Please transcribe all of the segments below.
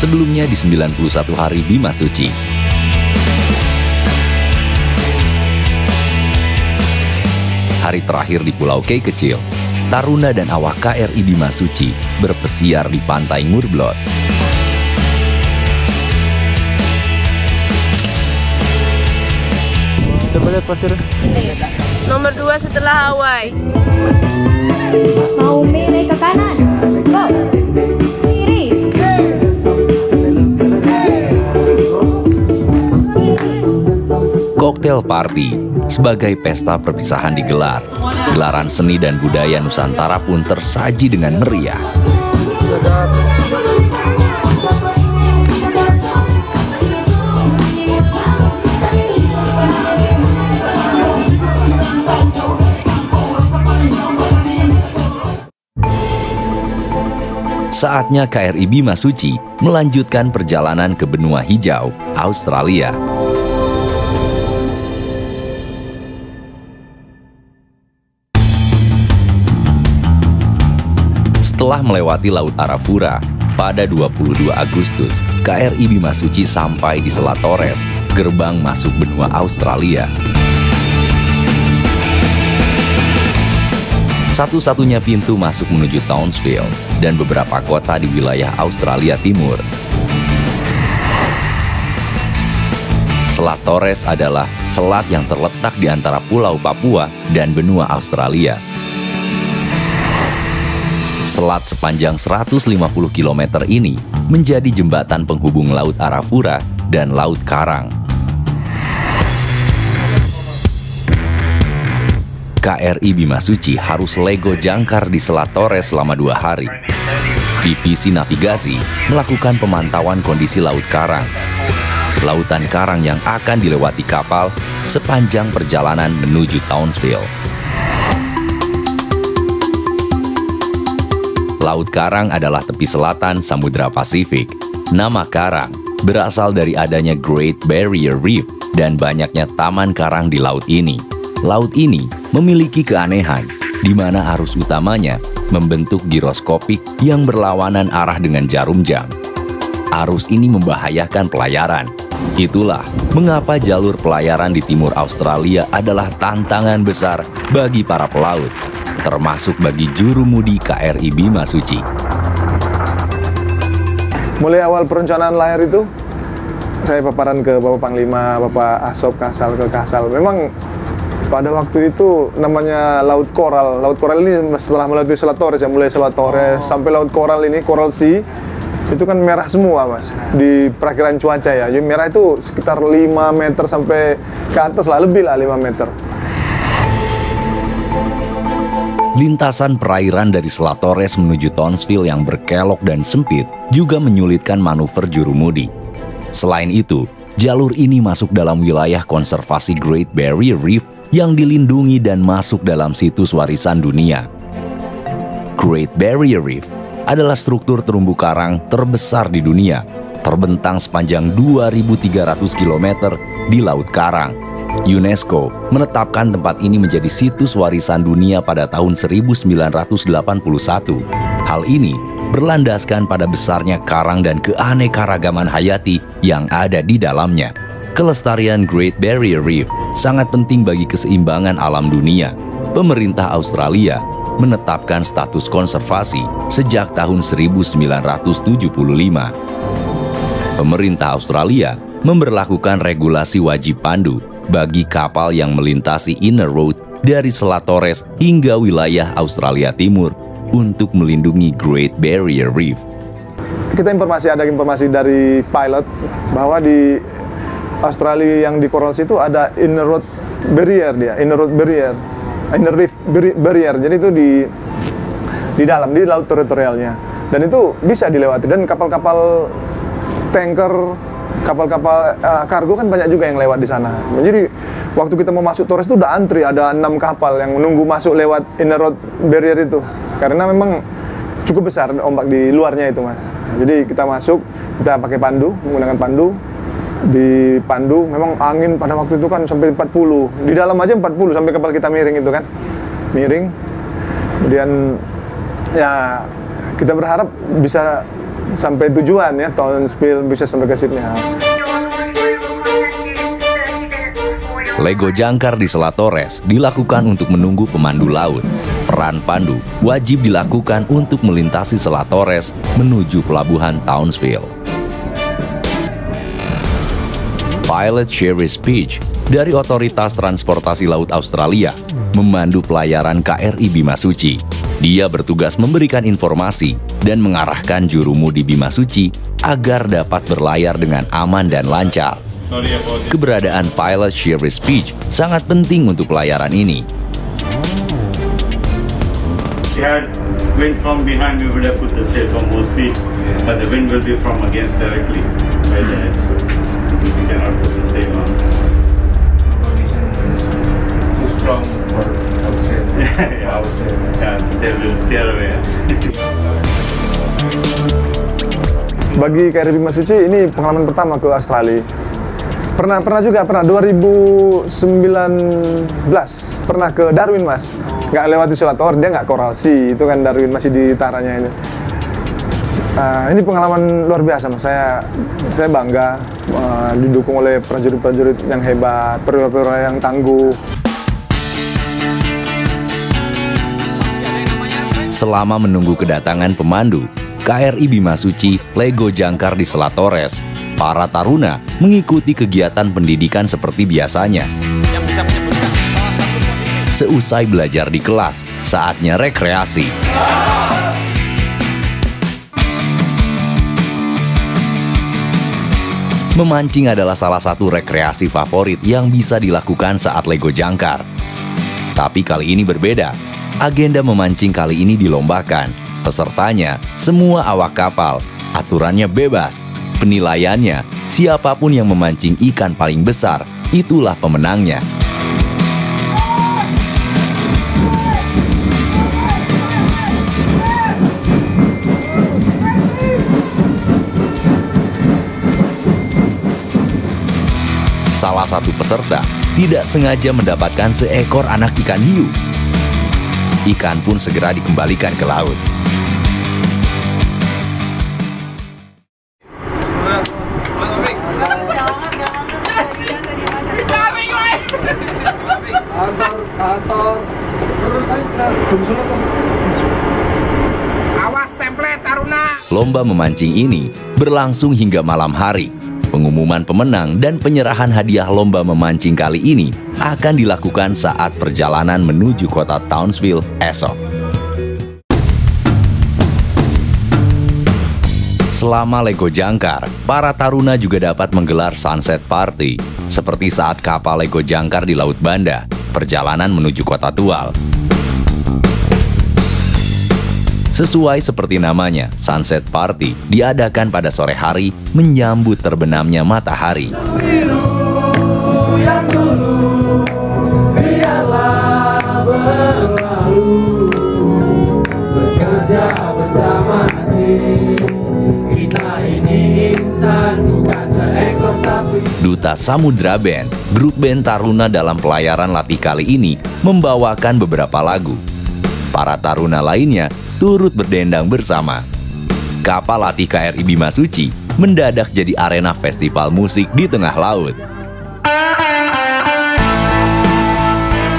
sebelumnya di 91 hari Bima Suci. Hari terakhir di Pulau K kecil, taruna dan awak KRI Bima Suci berpesiar di pantai Ngurblot. Coba lihat pasir. Nomor 2 setelah Hawaii. Mau miring ke kanan. Go. Kiri. Cocktail Party sebagai pesta perpisahan digelar. Gelaran seni dan budaya Nusantara pun tersaji dengan meriah. Saatnya KRI Bima Suci melanjutkan perjalanan ke benua hijau, Australia. Setelah melewati Laut Arafura, pada 22 Agustus, KRI Bima Suci sampai di Selat Torres, gerbang masuk benua Australia. Satu-satunya pintu masuk menuju Townsville dan beberapa kota di wilayah Australia Timur. Selat Torres adalah selat yang terletak di antara Pulau Papua dan benua Australia. Selat sepanjang 150 km ini menjadi jembatan penghubung Laut Arafura dan Laut Karang. KRI Bima Suci harus lego jangkar di Selat Torres selama 2 hari. Divisi Navigasi melakukan pemantauan kondisi Laut Karang. Lautan Karang yang akan dilewati kapal sepanjang perjalanan menuju Townsville. Laut Karang adalah tepi selatan Samudra Pasifik. Nama karang berasal dari adanya Great Barrier Reef dan banyaknya taman karang di laut ini. Laut ini memiliki keanehan, di mana arus utamanya membentuk giroskopik yang berlawanan arah dengan jarum jam. Arus ini membahayakan pelayaran. Itulah mengapa jalur pelayaran di timur Australia adalah tantangan besar bagi para pelaut, termasuk bagi jurumudi KRI Bima Suci. Mulai awal perencanaan layar itu, saya paparan ke Bapak Panglima, Bapak Asop Kasal ke Kasal. Memang pada waktu itu namanya Laut Koral. Laut Koral ini setelah melalui Selat Torres, ya mulai Selat Torres sampai Laut Koral ini, Coral Sea, itu kan merah semua, Mas. Di perakhiran cuaca ya. Jadi merah itu sekitar 5 meter sampai ke atas lah, lebih lah 5 meter. Lintasan perairan dari Selat Torres menuju Townsville yang berkelok dan sempit juga menyulitkan manuver jurumudi. Selain itu, jalur ini masuk dalam wilayah konservasi Great Barrier Reef yang dilindungi dan masuk dalam situs warisan dunia. Great Barrier Reef adalah struktur terumbu karang terbesar di dunia, terbentang sepanjang 2.300 km di Laut Karang. UNESCO menetapkan tempat ini menjadi situs warisan dunia pada tahun 1981. Hal ini berlandaskan pada besarnya karang dan keanekaragaman hayati yang ada di dalamnya. Kelestarian Great Barrier Reef sangat penting bagi keseimbangan alam dunia. Pemerintah Australia menetapkan status konservasi sejak tahun 1975. Pemerintah Australia memberlakukan regulasi wajib pandu bagi kapal yang melintasi Inner Road dari Selat Torres hingga wilayah Australia Timur untuk melindungi Great Barrier Reef. Ada informasi dari pilot bahwa di Australia yang di Coral Sea itu ada Inner Road Barrier, Inner Reef Barrier. Jadi itu di dalam, di laut teritorialnya. Dan itu bisa dilewati, dan kapal-kapal tanker, kapal-kapal kargo kan banyak juga yang lewat di sana. Jadi waktu kita mau masuk Torres itu udah antri, ada 6 kapal yang menunggu masuk lewat Inner Road Barrier itu. Karena memang cukup besar ombak di luarnya itu, Mas. Jadi kita masuk, kita pakai pandu, menggunakan pandu. Di pandu memang angin pada waktu itu kan sampai 40. Di dalam aja 40 sampai kapal kita miring itu kan. Miring. Kemudian ya kita berharap bisa sampai tujuan ya, Townsville bisa sampai ke Sydney. Lego jangkar di Selat Torres dilakukan untuk menunggu pemandu laut. Peran pandu wajib dilakukan untuk melintasi Selat Torres menuju pelabuhan Townsville. Pilot Sherry Speech dari Otoritas Transportasi Laut Australia memandu pelayaran KRI Bimasuci. Dia bertugas memberikan informasi dan mengarahkan jurumudi Bimasuci agar dapat berlayar dengan aman dan lancar. Keberadaan pilot Sherry Speech sangat penting untuk pelayaran ini. If you had wind from behind, we would have put the sail from more speed, but the wind will be from against directly right ahead, so we cannot put the sail on. Too strong for outside. Yeah, the sail will clear away. Bagi KRI Bimasuci ini pengalaman pertama ke Australia. Pernah 2019 pernah ke Darwin, Mas. Nggak lewati Selat Torres, dia nggak Coral Sea, itu kan Darwin masih di utaranya ini. Ini pengalaman luar biasa, Mas. Saya bangga didukung oleh prajurit-prajurit yang hebat, perwira-perwira yang tangguh. Selama menunggu kedatangan pemandu, KRI Bimasuci Lego jangkar di Selat Torres, para taruna mengikuti kegiatan pendidikan seperti biasanya. Seusai belajar di kelas, saatnya rekreasi. Memancing adalah salah satu rekreasi favorit yang bisa dilakukan saat Lego jangkar. Tapi kali ini berbeda. Agenda memancing kali ini dilombakan. Pesertanya semua awak kapal. Aturannya bebas. Penilaiannya, siapapun yang memancing ikan paling besar, itulah pemenangnya. Salah satu peserta tidak sengaja mendapatkan seekor anak ikan hiu. Ikan pun segera dikembalikan ke laut. Awas template taruna. Lomba memancing ini berlangsung hingga malam hari. Pengumuman pemenang dan penyerahan hadiah lomba memancing kali ini akan dilakukan saat perjalanan menuju kota Townsville esok. Selama Lego jangkar, para taruna juga dapat menggelar sunset party, seperti saat kapal Lego jangkar di Laut Banda, perjalanan menuju kota Tual. Sesuai seperti namanya, sunset party diadakan pada sore hari menyambut terbenamnya matahari. Duta Samudra Band, grup band taruna dalam pelayaran latih kali ini, membawakan beberapa lagu. Para taruna lainnya turut berdendang bersama. Kapal latih KRI Bimasuci mendadak jadi arena festival musik di tengah laut.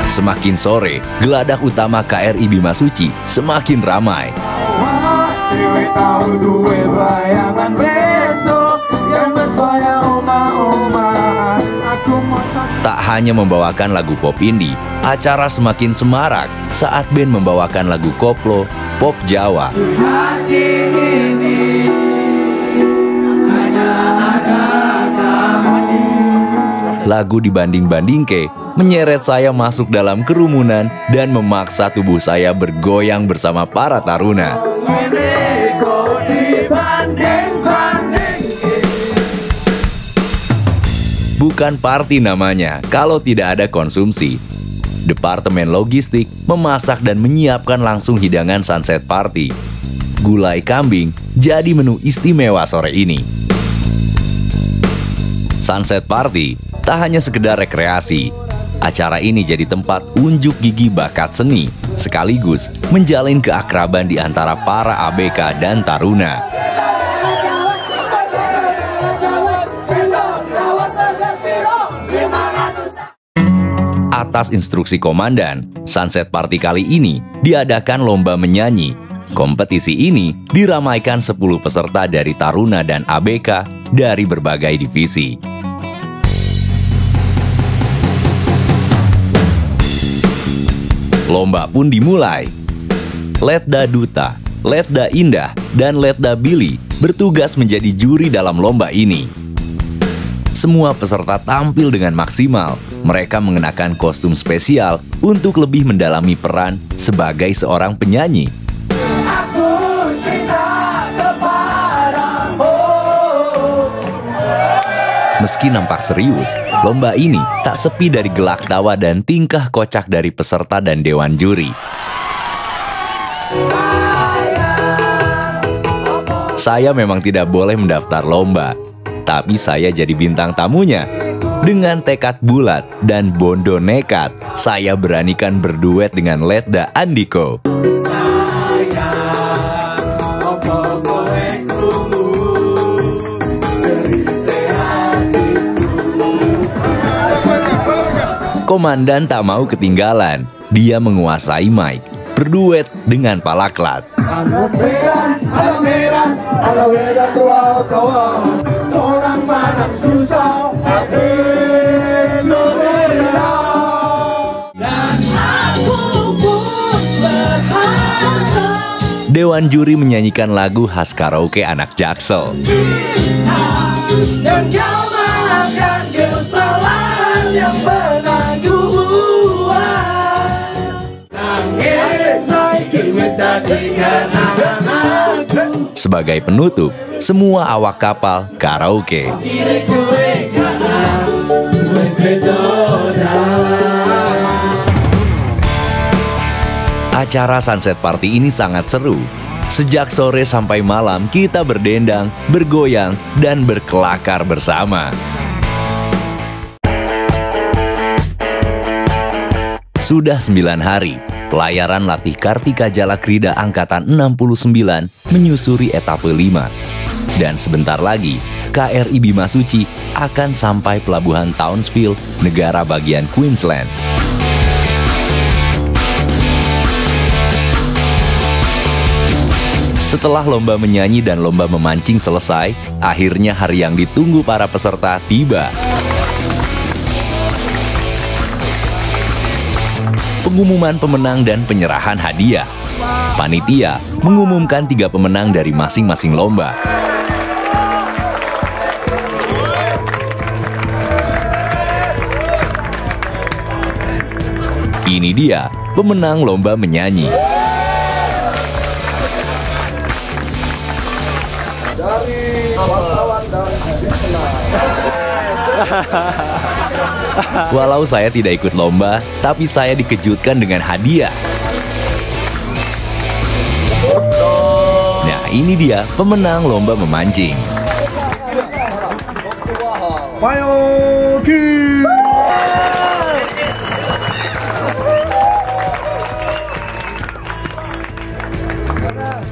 Semakin sore, geladak utama KRI Bimasuci semakin ramai. Tak hanya membawakan lagu pop indie, acara semakin semarak saat band membawakan lagu koplo, pop Jawa. Lagu dibanding-bandingke menyeret saya masuk dalam kerumunan dan memaksa tubuh saya bergoyang bersama para taruna. Bukan party namanya kalau tidak ada konsumsi. Departemen Logistik memasak dan menyiapkan langsung hidangan sunset party. Gulai kambing jadi menu istimewa sore ini. Sunset party tak hanya sekedar rekreasi. Acara ini jadi tempat unjuk gigi bakat seni, sekaligus menjalin keakraban di antara para ABK dan taruna. Atas instruksi komandan, Sunset Party kali ini diadakan lomba menyanyi. Kompetisi ini diramaikan 10 peserta dari Taruna dan ABK dari berbagai divisi. Lomba pun dimulai. Letda Duta, Letda Indah, dan Letda Billy bertugas menjadi juri dalam lomba ini. Semua peserta tampil dengan maksimal. Mereka mengenakan kostum spesial untuk lebih mendalami peran sebagai seorang penyanyi. Meski nampak serius, lomba ini tak sepi dari gelak tawa dan tingkah kocak dari peserta dan dewan juri. Saya memang tidak boleh mendaftar lomba, tapi saya jadi bintang tamunya. Dengan tekad bulat dan bondo nekat, saya beranikan berduet dengan Letda Andiko. Komandan tak mau ketinggalan. Dia menguasai mic, berduet dengan Palaklat. Dewan juri menyanyikan lagu khas karaoke anak Jaksel. Dan kau maafkan kesalahan yang pernah kubuat. Sebagai penutup, semua awak kapal karaoke. Acara Sunset Party ini sangat seru. Sejak sore sampai malam kita berdendang, bergoyang, dan berkelakar bersama. Sudah 9 hari, pelayaran latih Kartika Jalakrida Angkatan 69 menyusuri etape 5. Dan sebentar lagi, KRI Bimasuci akan sampai pelabuhan Townsville, negara bagian Queensland. Setelah lomba menyanyi dan lomba memancing selesai, akhirnya hari yang ditunggu para peserta tiba. Pengumuman pemenang dan penyerahan hadiah. Panitia mengumumkan 3 pemenang dari masing-masing lomba. Ini dia pemenang lomba menyanyi. Walau saya tidak ikut lomba, tapi saya dikejutkan dengan hadiah. Nah, ini dia pemenang lomba memancing.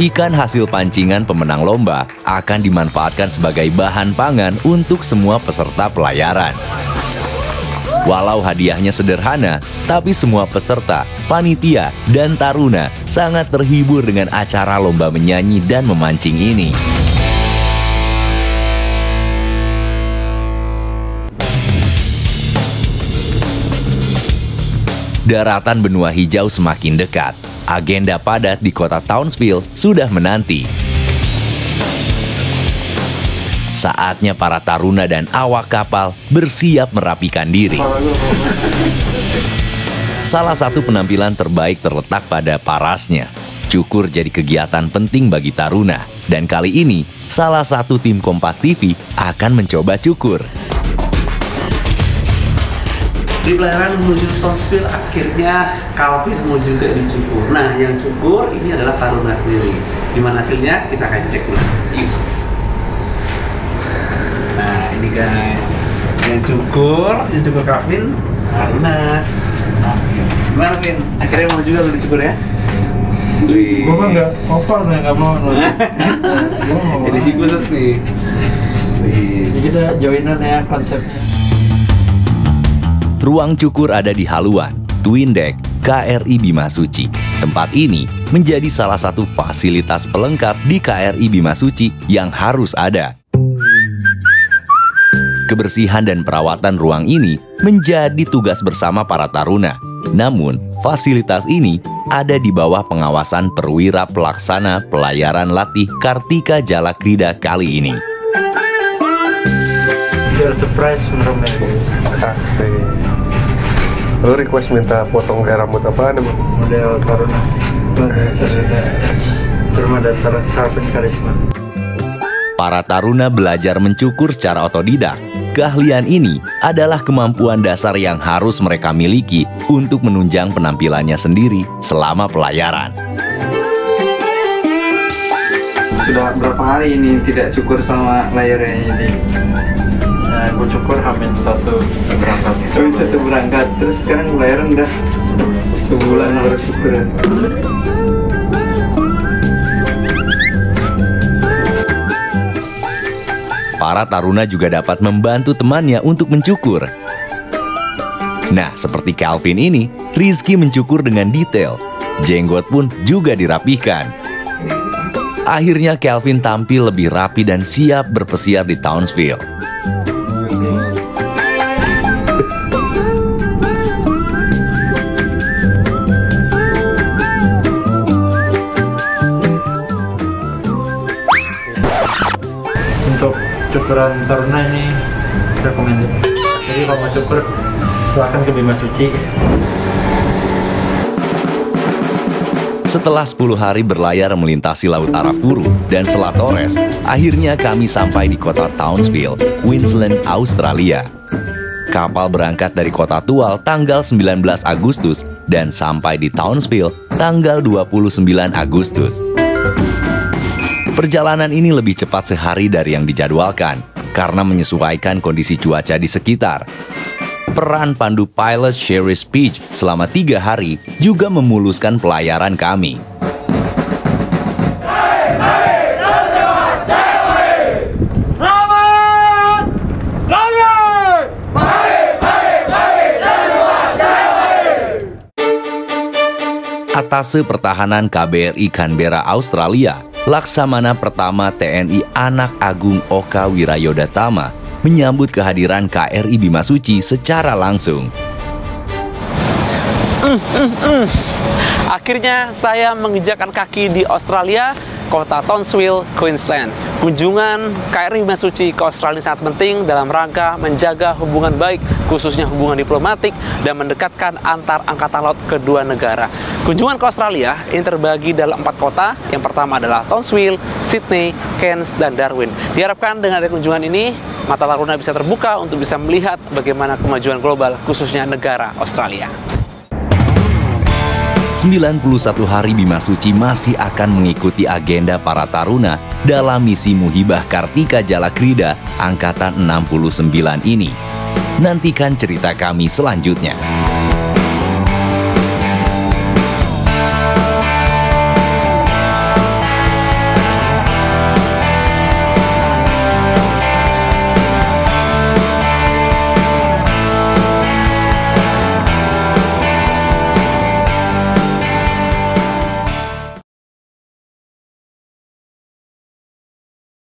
Ikan hasil pancingan pemenang lomba akan dimanfaatkan sebagai bahan pangan untuk semua peserta pelayaran. Walau hadiahnya sederhana, tapi semua peserta, panitia, dan taruna sangat terhibur dengan acara lomba menyanyi dan memancing ini. Daratan benua hijau semakin dekat. Agenda padat di kota Townsville sudah menanti. Saatnya para taruna dan awak kapal bersiap merapikan diri. Salah satu penampilan terbaik terletak pada parasnya. Cukur jadi kegiatan penting bagi taruna. Dan kali ini, salah satu tim Kompas TV akan mencoba cukur. Di pelayaran menuju Townsville akhirnya Calvin mau juga dicukur. Nah, yang cukur ini adalah taruna sendiri. Gimana hasilnya? Kita akan cek dulu. Yes. Nah, ini guys, yang cukur Calvin, taruna. Gimana, Vin? Akhirnya mau juga lu dicukur ya? Gue mah nggak opal, nggak mau. Edisi khusus nih. Jadi kita joinan ya konsepnya. Ruang cukur ada di haluan Twin Deck KRI Bimasuci. Tempat ini menjadi salah satu fasilitas pelengkap di KRI Bimasuci yang harus ada. Kebersihan dan perawatan ruang ini menjadi tugas bersama para taruna. Namun, fasilitas ini ada di bawah pengawasan perwira pelaksana pelayaran latih Kartika Jalakrida kali ini. Biar surprise bener-bener. Asik. Lo request minta potong kayak rambut apaan emang? Model Taruna. Surma dan Calvin Karisma. Para taruna belajar mencukur secara otodidak. Keahlian ini adalah kemampuan dasar yang harus mereka miliki untuk menunjang penampilannya sendiri selama pelayaran. Sudah berapa hari ini tidak cukur sama layarnya ini? Nah, gue cukur Hamin 1 berangkat. Hamin 1 berangkat, terus sekarang layaran udah sebulan baru cukur. Para taruna juga dapat membantu temannya untuk mencukur. Nah, seperti Calvin ini, Rizky mencukur dengan detail. Jenggot pun juga dirapihkan. Akhirnya Calvin tampil lebih rapi dan siap berpesiar di Townsville. Untuk cukuran taruna ini recommended. Jadi kalau mau cukur silahkan ke Bimasuci. Setelah 10 hari berlayar melintasi Laut Arafuru dan Selat Torres, akhirnya kami sampai di kota Townsville, Queensland, Australia. Kapal berangkat dari kota Tual tanggal 19 Agustus dan sampai di Townsville tanggal 29 Agustus. Perjalanan ini lebih cepat sehari dari yang dijadwalkan karena menyesuaikan kondisi cuaca di sekitar. Peran pandu pilot Sherry Speech selama 3 hari juga memuluskan pelayaran kami. Atase Pertahanan KBRI Canberra, Australia, Laksamana Pertama TNI Anak Agung Oka Wirayodhatama menyambut kehadiran KRI Bimasuci secara langsung. Akhirnya saya menginjakkan kaki di Australia, kota Townsville, Queensland. Kunjungan KRI Bimasuci ke Australia sangat penting dalam rangka menjaga hubungan baik, khususnya hubungan diplomatik, dan mendekatkan antar angkatan laut kedua negara. Kunjungan ke Australia ini terbagi dalam 4 kota. Yang pertama adalah Townsville, Sydney, Cairns, dan Darwin. Diharapkan dengan kunjungan ini, mata taruna bisa terbuka untuk bisa melihat bagaimana kemajuan global, khususnya negara Australia. 91 hari Bimasuci masih akan mengikuti agenda para taruna dalam misi Muhibah Kartika Jalakrida Angkatan 69 ini. Nantikan cerita kami selanjutnya.